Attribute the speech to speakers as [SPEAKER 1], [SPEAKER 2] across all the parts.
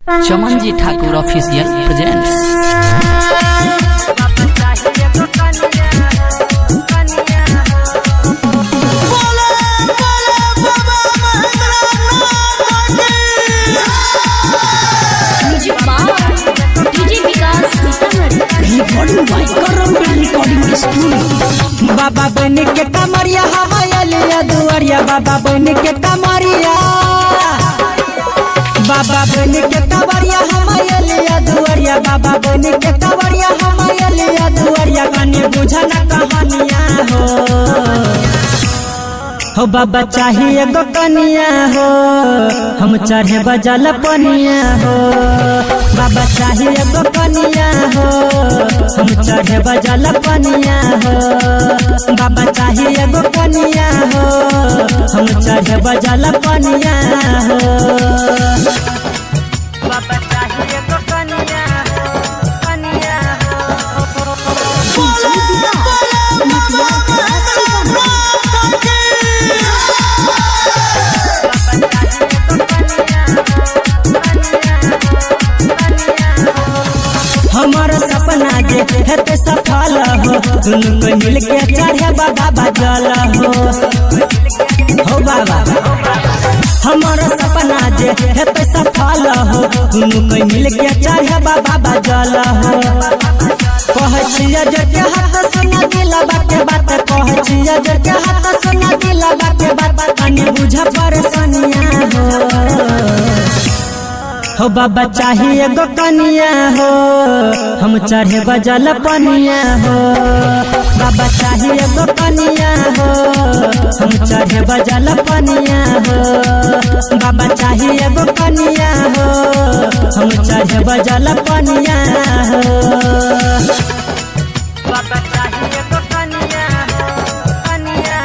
[SPEAKER 1] चमन ji Thakur official presents.
[SPEAKER 2] बाबा बन के कमरिया हमारे दुआरिया, बाबा बन के कमरिया, बाबा बन के कवरिया हमारे दुआरिया, बाबा बन के कवरिया हमारे दुआरिया। कने बुझा न कहानियां हो बाबा चाहिए गो कनिया हो, हम चढ़े बजल पनिया हो। बाबा चाहिए गो कनिया हो, हम चढ़े बजल पनिया हो। बाबा चाहिए गो कनिया हो, हम चढ़े बजल पनिया हो। बाबा चाहिए गो कनिया हो, कनिया हमारा सपना जे हेते सफल हो, दुनू को मिल के चढ़े बाबा बजल हो बाबा। हमारा सपना जे हेते सफल हो, दुनू को मिल के चढ़े बाबा बजल हो। कहछिया जे के हाथ सुना दिला बात बात, कहछिया जे के हाथ सुना दिला बात बात। कने बुझा परेशानियां हो बाबा चाहिए गो कनिया हो, हम चढ़े बजल पनिया हो। बाबा चाहिए गो कनिया हो, हम चढ़े बजल पनिया हो। बाबा चाहिए गो कनिया हो, हम चढ़े बजल पनिया हो। बाबा चाहिए गो कनिया हो, कनिया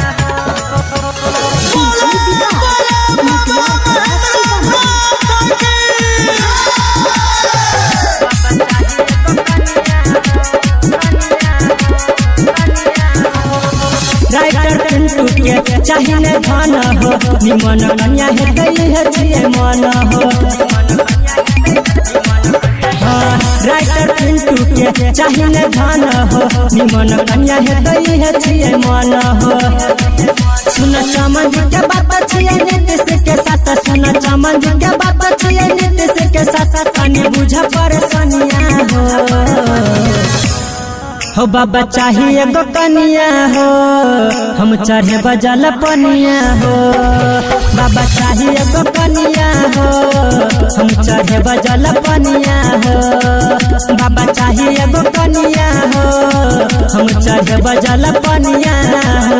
[SPEAKER 2] राइटर पिंटू के चाहिए धन हो, निमन कन्या है गई है छिए मन हो। राइटर पिंटू के चाहिए धन हो, निमन कन्या है गई है छिए मन हो। सुन चमन के बात छिए नीतीश के साथ, सुन चमन के बात छिए नीतीश के साथ। कने बुझा परेशानियां हो बाबा चाहिए गो कनिया हो, हम चढ़े बजल पनिया हो। बाबा चाहिए गो कनिया हो, हम चढ़े बजल पनिया हो। बाबा चाहिए गो कनिया हो, हम चढ़े बजल पनिया हो।